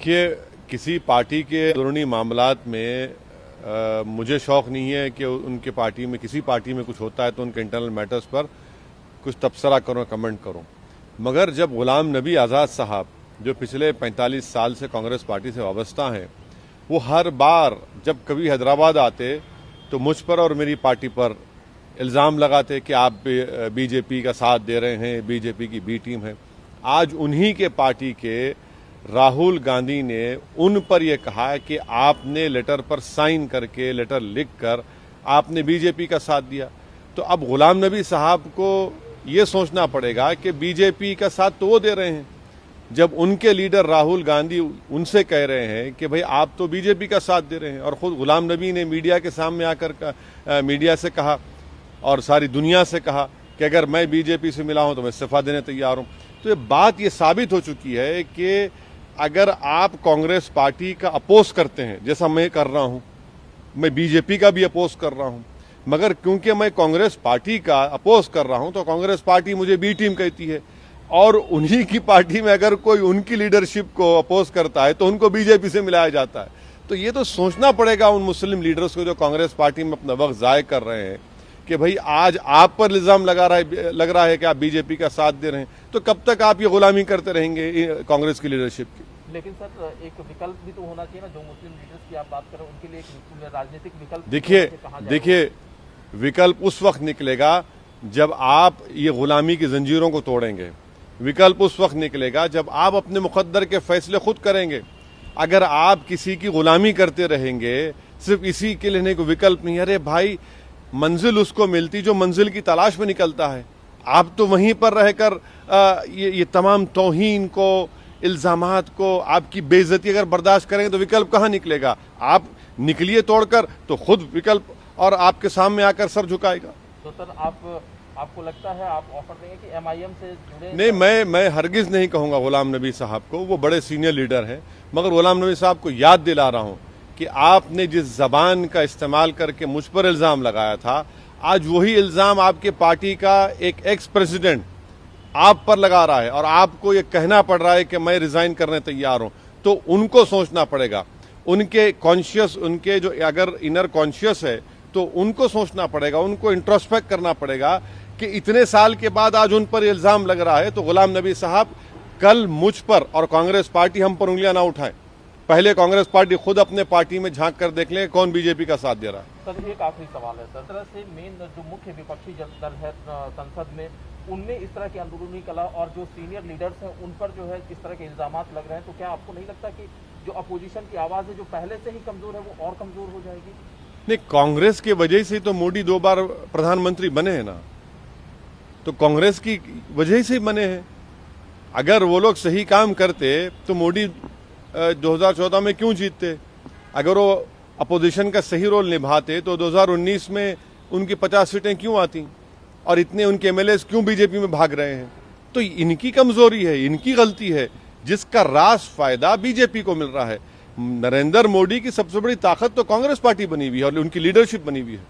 देखिए, किसी पार्टी के अंदरूनी मामलात में मुझे शौक नहीं है कि उनके पार्टी में किसी पार्टी में कुछ होता है तो उनके इंटरनल मैटर्स पर कुछ तबसरा करूं, कमेंट करूं। मगर जब गुलाम नबी आज़ाद साहब जो पिछले 45 साल से कांग्रेस पार्टी से वाबस्ता हैं, वो हर बार जब कभी हैदराबाद आते तो मुझ पर और मेरी पार्टी पर इल्ज़ाम लगाते कि आप बीजेपी का साथ दे रहे हैं, बीजेपी की बी टीम है। आज उन्हीं के पार्टी के राहुल गांधी ने उन पर यह कहा कि आपने लेटर पर साइन करके, लेटर लिखकर आपने बीजेपी का साथ दिया। तो अब गुलाम नबी साहब को ये सोचना पड़ेगा कि बीजेपी का साथ तो वो दे रहे हैं, जब उनके लीडर राहुल गांधी उनसे कह रहे हैं कि भाई आप तो बीजेपी का साथ दे रहे हैं। और खुद गुलाम नबी ने मीडिया के सामने आकर मीडिया से कहा और सारी दुनिया से कहा कि अगर मैं बीजेपी से मिला हूं तो मैं इस्तीफा देने तैयार हूं। तो ये बात ये साबित हो चुकी है कि अगर आप कांग्रेस पार्टी का अपोज करते हैं, जैसा मैं कर रहा हूं, मैं बीजेपी का भी अपोज कर रहा हूं, मगर क्योंकि मैं कांग्रेस पार्टी का अपोज कर रहा हूं तो कांग्रेस पार्टी मुझे बी टीम कहती है, और उन्हीं की पार्टी में अगर कोई उनकी लीडरशिप को अपोज करता है तो उनको बीजेपी से मिलाया जाता है। तो ये तो सोचना पड़ेगा उन मुस्लिम लीडर्स को जो कांग्रेस पार्टी में अपना वक्त ज़ाय कर रहे हैं कि भाई आज आप पर इल्ज़ाम लग रहा है कि आप बीजेपी का साथ दे रहे हैं, तो कब तक आप ये गुलामी करते रहेंगे कांग्रेस की लीडरशिप की। लेकिन सर, एक विकल्प भी तो होना चाहिए ना, जो मुस्लिम लीडर्स की आप बात कर रहे हैं उनके लिए एक राजनीतिक विकल्प। देखिए, विकल्प उस वक्त निकलेगा जब आप ये गुलामी की जंजीरों को तोड़ेंगे। विकल्प उस वक्त निकलेगा जब आप अपने मुकद्दर के फैसले खुद करेंगे। अगर आप किसी की गुलामी करते रहेंगे सिर्फ इसी के लिए नहीं, कोई विकल्प नहीं। अरे भाई, मंजिल उसको मिलती जो मंजिल की तलाश में निकलता है। आप तो वहीं पर रहकर ये तमाम तौहीन को, इल्जामात को, आपकी बेइज्जती अगर बर्दाश्त करेंगे तो विकल्प कहाँ निकलेगा। आप निकलिए तोड़कर तो खुद विकल्प और आपके सामने आकर सर झुकाएगा। तो सर, आपको लगता है आप ऑफर देंगे कि एमआईएम से जुड़े? नहीं, मैं हरगिज नहीं कहूंगा गुलाम नबी साहब को, वो बड़े सीनियर लीडर हैं, मगर गुलाम नबी साहब को याद दिला रहा हूं कि आपने जिस जबान का इस्तेमाल करके मुझ पर इल्जाम लगाया था, आज वही इल्जाम आपके पार्टी का एक एक्स प्रेसिडेंट आप पर लगा रहा है और आपको ये कहना पड़ रहा है कि मैं रिजाइन करने तैयार हूं। तो उनको सोचना पड़ेगा, उनके कॉन्शियस, उनके जो अगर इनर कॉन्शियस है तो उनको सोचना पड़ेगा, उनको इंट्रोस्पेक्ट करना पड़ेगा कि इतने साल के बाद आज उन पर इल्जाम लग रहा है तो गुलाम नबी साहब कल मुझ पर और कांग्रेस पार्टी हम पर उंगलियां ना उठाएं। पहले कांग्रेस पार्टी खुद अपने पार्टी में झांक कर देख लें कौन बीजेपी का साथ दे रहा है। सर, एक आखिरी सवाल है सर, तरह से मेन जो मुख्य विपक्षी दल है संसद में, उनमें इस तरह की अंदरूनी कला और जो सीनियर लीडर्स हैं उन पर जो है इस तरह के इल्जामात लग रहे हैं, तो क्या आपको नहीं लगता कि जो अपोजिशन की आवाज है जो पहले से ही कमजोर है वो और कमजोर हो जाएगी? नहीं, कांग्रेस की वजह से तो मोदी 2 बार प्रधानमंत्री बने हैं ना, तो कांग्रेस की वजह से ही बने हैं। अगर वो लोग सही काम करते तो मोदी 2014 में क्यों जीतते? अगर वो अपोजिशन का सही रोल निभाते तो 2019 में उनकी 50 सीटें क्यों आती और इतने उनके एमएलएस क्यों बीजेपी में भाग रहे हैं? तो इनकी कमजोरी है, इनकी गलती है, जिसका रास फायदा बीजेपी को मिल रहा है। नरेंद्र मोदी की सबसे बड़ी ताकत तो कांग्रेस पार्टी बनी हुई है और उनकी लीडरशिप बनी हुई है।